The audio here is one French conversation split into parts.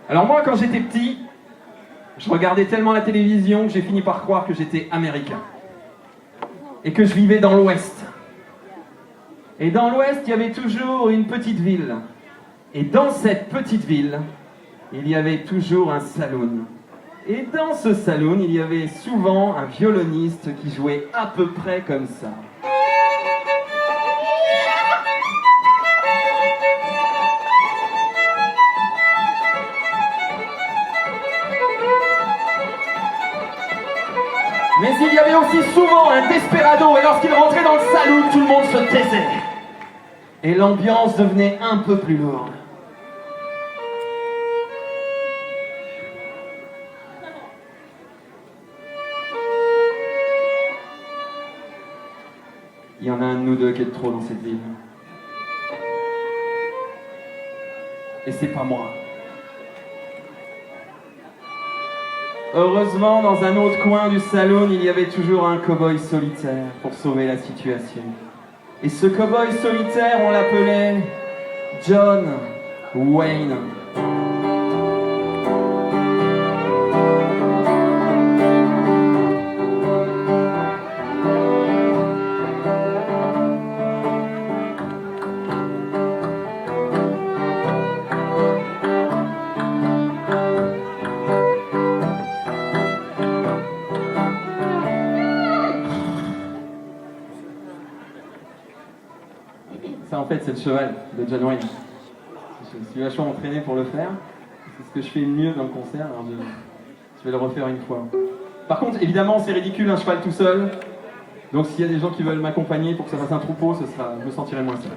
Alors moi, quand j'étais petit, je regardais tellement la télévision que j'ai fini par croire que j'étais américain. Et que je vivais dans l'Ouest. Et dans l'Ouest, il y avait toujours une petite ville. Et dans cette petite ville, il y avait toujours un saloon. Et dans ce saloon, il y avait souvent un violoniste qui jouait à peu près comme ça. Mais il y avait aussi souvent un desperado, et lorsqu'il rentrait dans le saloon, tout le monde se taisait. Et l'ambiance devenait un peu plus lourde. Il y en a un de nous deux qui est de trop dans cette ville. Et c'est pas moi. Heureusement, dans un autre coin du salon, il y avait toujours un cow-boy solitaire pour sauver la situation. Et ce cow-boy solitaire, on l'appelait John Wayne. Ça, en fait, c'est le cheval de John Wayne. Je suis vachement entraîné pour le faire. C'est ce que je fais le mieux dans le concert. Alors je vais le refaire une fois. Par contre, évidemment, c'est ridicule un cheval tout seul. Donc, s'il y a des gens qui veulent m'accompagner pour que ça fasse un troupeau, je me sentirai moins seul.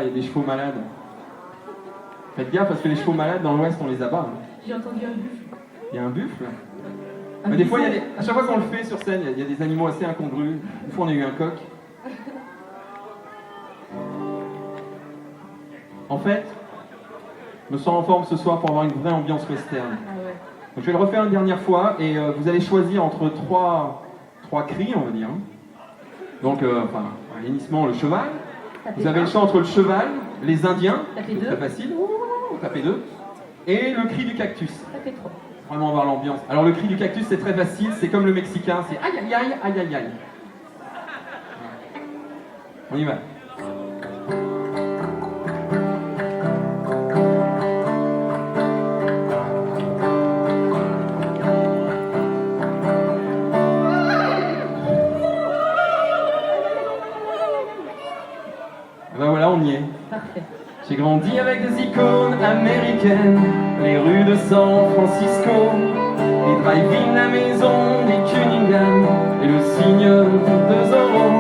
Il y a des chevaux malades. Faites gaffe parce que les chevaux malades dans l'Ouest on les abat. J'ai entendu un buffle. Il y a un buffle. Mais des fois, à chaque fois qu'on le fait sur scène, il y a des animaux assez incongrus. Une fois on a eu un coq. En fait, je me sens en forme ce soir pour avoir une vraie ambiance western. Ouais. Donc je vais le refaire une dernière fois et vous allez choisir entre trois cris, on va dire. Donc, un hennissement, le cheval. Vous avez le choix entre le cheval, les Indiens, c'est très facile, tapez deux, et le cri du cactus. Tapez trois. Vraiment avoir l'ambiance. Alors le cri du cactus c'est très facile, c'est comme le mexicain, c'est aïe aïe aïe aïe aïe aïe. On y va. Ben voilà, on y est. Parfait. J'ai grandi avec des icônes américaines, les rues de San Francisco, les drive-in, la maison des Cunningham et le signe de Zorro.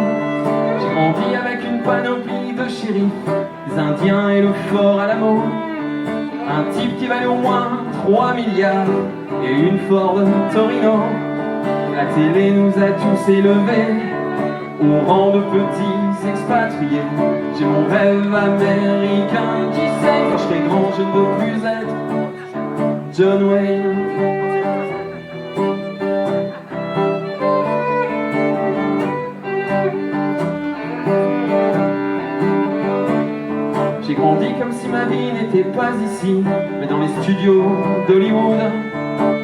J'ai grandi avec une panoplie de shérifs, des Indiens et le fort Alamo. Un type qui valait au moins 3 milliards et une Ford Torino. La télé nous a tous élevés au rang de petits expatriés. J'ai mon rêve américain, qui sait, quand je serai grand je ne veux plus être John Wayne. J'ai grandi comme si ma vie n'était pas ici, mais dans les studios d'Hollywood,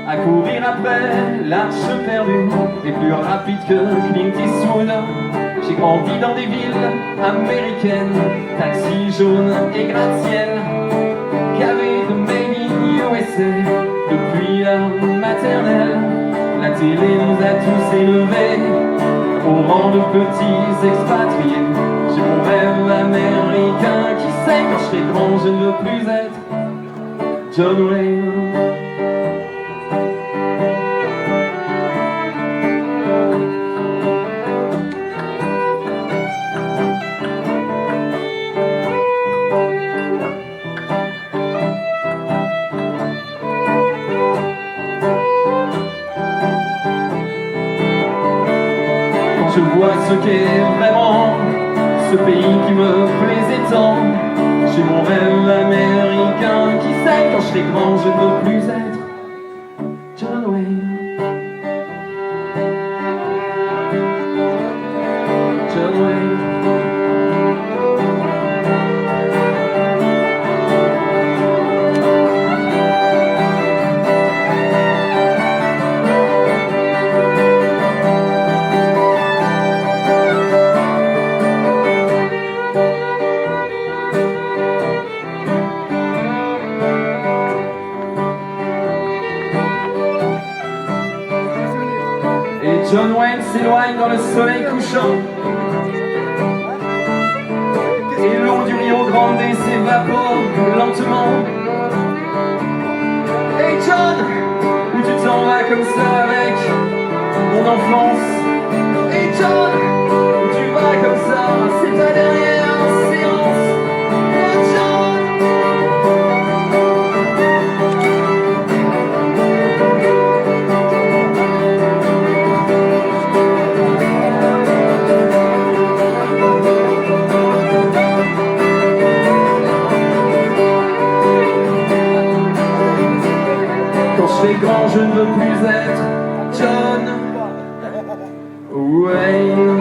à courir après l'arche perdue, et plus rapide que Clint Eastwood. J'ai grandi dans des villes américaines, taxis jaunes et gratte-ciel, gavés de Made in USA, depuis la maternelle. La télé nous a tous élevés au rang de petits expatriés. J'ai mon rêve américain, qui sait, quand je serai grand je ne veux plus être John Wayne. Je vois ce qu'est vraiment ce pays qui me plaisait tant. J'ai mon rêve américain, qui sait, quand je serai grand je ne veux plus être John Wayne s'éloigne dans le soleil couchant. Et l'eau du Rio Grande s'évapore lentement. Hey John, où tu t'en vas comme ça avec mon enfance? Hey John, où tu vas comme ça? C'est ta dernière séance. Oh John. Quand je fais grand, je ne veux plus être John Wayne.